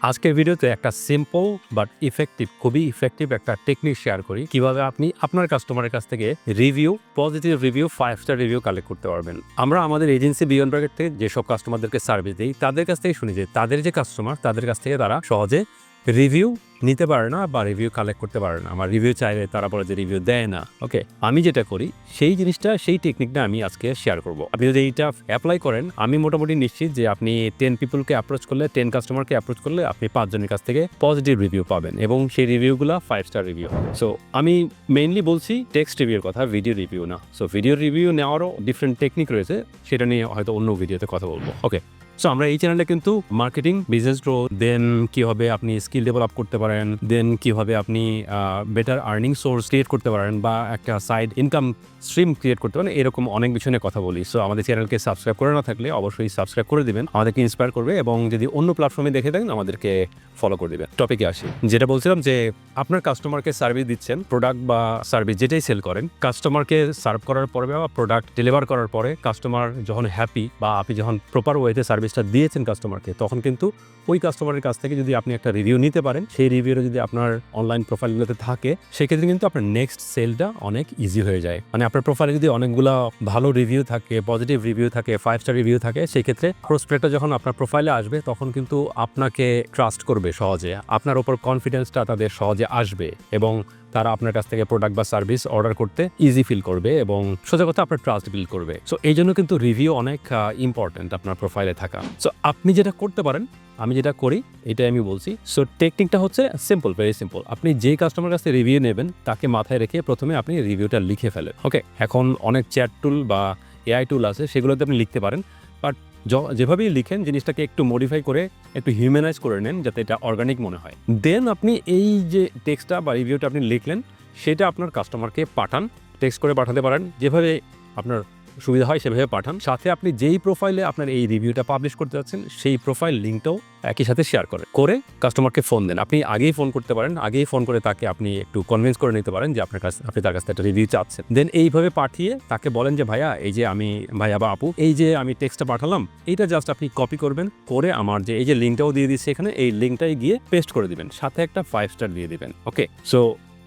আজকের ভিডিওতে একটা সিম্পল বাট খুবই ইফেক্টিভ একটা টেকনিক শেয়ার করি কিভাবে আপনি আপনার কাস্টমারের কাছ থেকে positive review 5 star review collect করতে পারবেন। আমরা আমাদের এজেন্সি বিয়ন্ড ব্র্যাকেট থেকে যেসব কাস্টমারদেরকে সার্ভিস দিই তাদের কাছ থেকে শুনি যে তাদের যে কাস্টমার তাদের কাছ থেকে তারা সহজে রিভিউ নিতে পারে না বা রিভিউ কালেক্ট করতে পারে না। আমার রিভিউ চাইলে তারা বলে যে রিভিউ দেয় না। ওকে, আমি যেটা করি সেই টেকনিকটা আমি আজকে শেয়ার করব। আপনি যদি এইটা অ্যাপ্লাই করেন, আমি মোটামুটি নিশ্চিত যে আপনি 10 পিপলকে অ্যাপ্রোচ করলে, 10 কাস্টমারকে অ্যাপ্রোচ করলে আপনি 5 জনের কাছ থেকে পজিটিভ রিভিউ পাবেন এবং সেই রিভিউগুলো 5 স্টার রিভিউ হবে। সো আমি মেইনলি বলছি টেক্সট রিভিউর কথা, ভিডিও রিভিউ না। সো ভিডিও রিভিউ নেওয়ারও ডিফারেন্ট টেকনিক রয়েছে, সেটা নিয়ে হয়তো অন্য ভিডিওতে কথা বলবো। ওকে, সো আমরা এই চ্যানেলে কিন্তু মার্কেটিং, বিজনেস গ্রো, দেন কীভাবে আপনি স্কিল ডেভেলপ করতে পারেন, দেন কীভাবে আপনি বেটার আর্নিং সোর্স ক্রিয়েট করতে পারেন বা একটা সাইড ইনকাম স্ট্রিম ক্রিয়েট করতে পারেন, এরকম অনেক বিষয় নিয়ে কথা বলি। সো আমাদের চ্যানেলকে সাবস্ক্রাইব করে না থাকলে অবশ্যই সাবস্ক্রাইব করে দিবেন, আমাদেরকে ইন্সপায়ার করবে এবং যদি অন্য প্ল্যাটফর্মে দেখে থাকেন আমাদেরকে ফলো করে দিবেন। টপিকে আসি, যেটা বলছিলাম যে আপনার কাস্টমারকে সার্ভিস দিচ্ছেন, প্রোডাক্ট বা সার্ভিস যেটাই সেল করেন, কাস্টমারকে সার্ভ করার পরে বা প্রোডাক্ট ডেলিভার করার পরে কাস্টমার যখন হ্যাপি বা আপনি যখন প্রপার ওয়েতে সার্ভিসটা দিয়েছেন কাস্টমারকে, তখন কিন্তু ওই কাস্টমারের কাছ থেকে যদি আপনি একটা রিভিউ নিতে পারেন, সেই রিভিউটা যদি আপনার অনলাইন প্রোফাইলগুলোতে থাকে, সেক্ষেত্রে কিন্তু আপনার নেক্সট সেলটা অনেক ইজি হয়ে যায়। মানে আপনার প্রোফাইলে যদি অনেকগুলো ভালো রিভিউ থাকে, পজিটিভ রিভিউ থাকে, 5 স্টার রিভিউ থাকে, সেক্ষেত্রে প্রসপেক্টটা যখন আপনার প্রোফাইলে আসবে তখন কিন্তু আপনাকে ট্রাস্ট করবে সহজে, আপনার ওপর কনফিডেন্সটা তাদের সহজে আসবে এবং তারা আপনার কাছ থেকে প্রোডাক্ট বা সার্ভিস অর্ডার করতে ইজি ফিল করবে এবং সোজা কথা আপনার ট্রাস্ট বিল্ড করবে। সো এই জন্য কিন্তু রিভিউ অনেক ইম্পর্টেন্ট আপনার প্রোফাইলে থাকা। সো আপনি যেটা করতে পারেন, আমি যেটা করি এটাই আমি বলছি। সো টেকনিকটা হচ্ছে সিম্পল, ভেরি সিম্পল। আপনি যেই কাস্টমার কাছে রিভিউ নেবেন তাকে মাথায় রেখে প্রথমে আপনি রিভিউটা লিখে ফেলেন। ওকে, এখন অনেক চ্যাট টুল বা এআই টুল আছে, সেগুলোতে আপনি লিখতে পারেন, বাট যেভাবেই লিখেন জিনিসটাকে একটু মডিফাই করে একটু হিউম্যানাইজ করে নেন যাতে এটা অর্গানিক মনে হয়। দেন আপনি এই যে টেক্সটটা বা রিভিউটা আপনি লিখলেন সেটা আপনার কাস্টমারকে পাঠান, টেক্সট করে পাঠাতে পারেন, যেভাবে আপনার সুবিধা হয় সেভাবে পাঠান। সাথে আপনি যেই প্রোফাইলে আপনার এই রিভিউটা পাবলিশ করতে যাচ্ছেন সেই প্রোফাইল লিঙ্কটাও একই সাথে শেয়ার করে কাস্টমারকে ফোন দেন। আপনি আগেই ফোন করতে পারেন, আগেই ফোন করে তাকে আপনি একটু কনভিন্স করে নিতে পারেন যে আপনি তার কাছ থেকে একটা রিভিউ চাচ্ছেন। দেন এইভাবে পাঠিয়ে তাকে বলেন যে ভাইয়া, এই যে ভাইয়া বা আপু, এই যে আমি টেক্সটটা পাঠালাম, এইটা জাস্ট আপনি কপি করবেন, করে আমার যে এই যে লিঙ্কটাও দিয়ে দিচ্ছি এখানে, এই লিঙ্কটাই গিয়ে পেস্ট করে দিবেন, সাথে একটা 5 স্টার দিয়ে দিবেন। ওকে, সো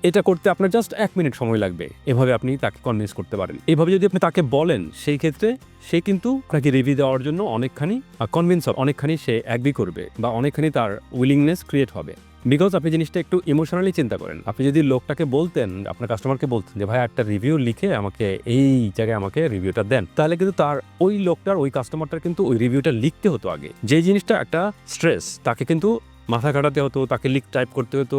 এটা করতে আপনার জাস্ট 1 মিনিট সময় লাগবে। এভাবে আপনি তাকে কনভিন্স করতে পারেন। এভাবে যদি আপনি তাকে বলেন, সেই ক্ষেত্রে সে কিন্তু আপনাকে রিভিউ দেওয়ার জন্য অনেকখানি কনভিন্স হবে, অনেকখানি সে অ্যাগ্রি করবে বা অনেকখানি তার উইলিংনেস ক্রিয়েট হবে। বিকজ আপনি জিনিসটা একটু ইমোশনালি চিন্তা করেন। আপনি যদি লোকটাকে বলতেন, আপনার কাস্টমারকে বলতেন যে ভাই একটা রিভিউ লিখে আমাকে এই জায়গায় আমাকে রিভিউটা দেন, তাহলে কিন্তু তার ওই কাস্টমারটার কিন্তু ওই রিভিউটা লিখতে হতো আগে। যে জিনিসটা একটা স্ট্রেস, তাকে কিন্তু মাথা কাটাতে হতো, তাকে টাইপ করতে হতো,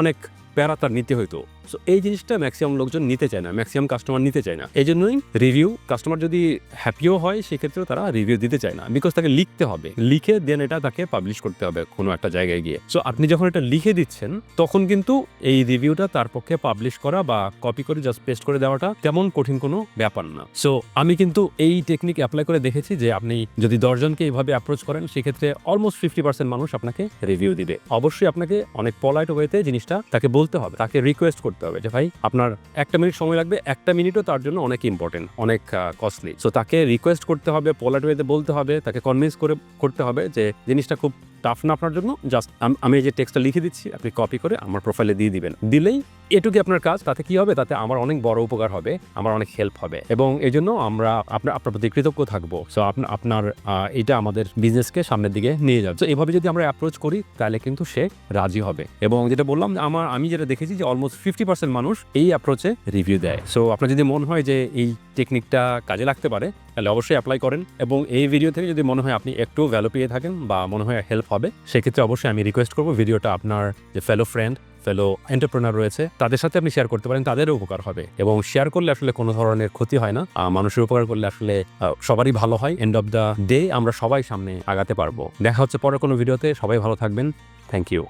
অনেক প্যারা তার নিতে হইতো। সো এই জিনিসটা ম্যাক্সিমাম লোকজন নিতে চায় না, ম্যাক্সিমাম কাস্টমার নিতে চায় না। এই জন্যই রিভিউ, কাস্টমার যদি হ্যাপিও হয় সেক্ষেত্রেও তারা রিভিউ দিতে চায় না, বিকজ তাকে লিখতে হবে, লিখে দেন এটা তাকে পাবলিশ করতে হবে কোনো একটা জায়গায় গিয়ে। সো আপনি যখন এটা লিখে দিচ্ছেন তখন কিন্তু এই রিভিউটা তার পক্ষে পাবলিশ করা বা কপি করে জাস্ট পেস্ট করে দেওয়াটা তেমন কঠিন কোনো ব্যাপার না। সো আমি কিন্তু এই টেকনিক অ্যাপ্লাই করে দেখেছি যে আপনি যদি 10 জনকে এইভাবে অ্যাপ্রোচ করেন, সেক্ষেত্রে অলমোস্ট 50% মানুষ আপনাকে রিভিউ দিবে। অবশ্যই আপনাকে অনেক পলাইট ওয়েতে জিনিসটা তাকে বলতে হবে, তাকে রিকোয়েস্ট করতে হবে যে ভাই আপনার 1 মিনিট সময় লাগবে, 1 মিনিটও তার জন্য অনেক ইম্পর্টেন্ট, অনেক কস্টলি। সো তাকে রিকোয়েস্ট করতে হবে, পোলাইট ওয়েতে বলতে হবে, তাকে কনভিন্স করতে হবে যে জিনিসটা খুব টাফ না আপনার জন্য, জাস্ট আমি এই যে টেক্সটটা লিখে দিচ্ছি আপনি কপি করে আমার প্রোফাইলে দিয়ে দিবেন। দিলেই এটুকুই আপনার কাজ। তাতে কি হবে, তাতে আমার অনেক বড় উপকার হবে, আমার অনেক হেল্প হবে এবং এই জন্য আমরা আপনার প্রতি কৃতজ্ঞ থাকবো। সো আপনার এটা আমাদের বিজনেসকে সামনের দিকে নিয়ে যাবে। তো এভাবে যদি আমরা অ্যাপ্রোচ করি তাহলে কিন্তু সে রাজি হবে। এবং যেটা বললাম, আমি যেটা দেখেছি যে অলমোস্ট 50% মানুষ এই অ্যাপ্রোচে রিভিউ দেয়। সো আপনার যদি মনে হয় যে এই টেকনিকটা কাজে লাগতে পারে তাহলে অবশ্যই অ্যাপ্লাই করেন। এবং এই ভিডিও থেকে যদি মনে হয় আপনি একটু ভ্যালু পেয়ে থাকেন বা মনে হয় হেল্প হবে, সেক্ষেত্রে অবশ্যই আমি রিকোয়েস্ট করবো ভিডিওটা আপনার যে ফেলো এন্টারপ্রেনার রয়েছে তাদের সাথে আপনি শেয়ার করতে পারেন, তাদেরও উপকার হবে। এবং শেয়ার করলে আসলে কোনো ধরনের ক্ষতি হয় না, মানুষের উপকার করলে আসলে সবারই ভালো হয়। এন্ড অফ দ্য ডে আমরা সবাই সামনে আগাতে পারবো। দেখা হচ্ছে পরে কোনো ভিডিওতে, সবাই ভালো থাকবেন। Thank you.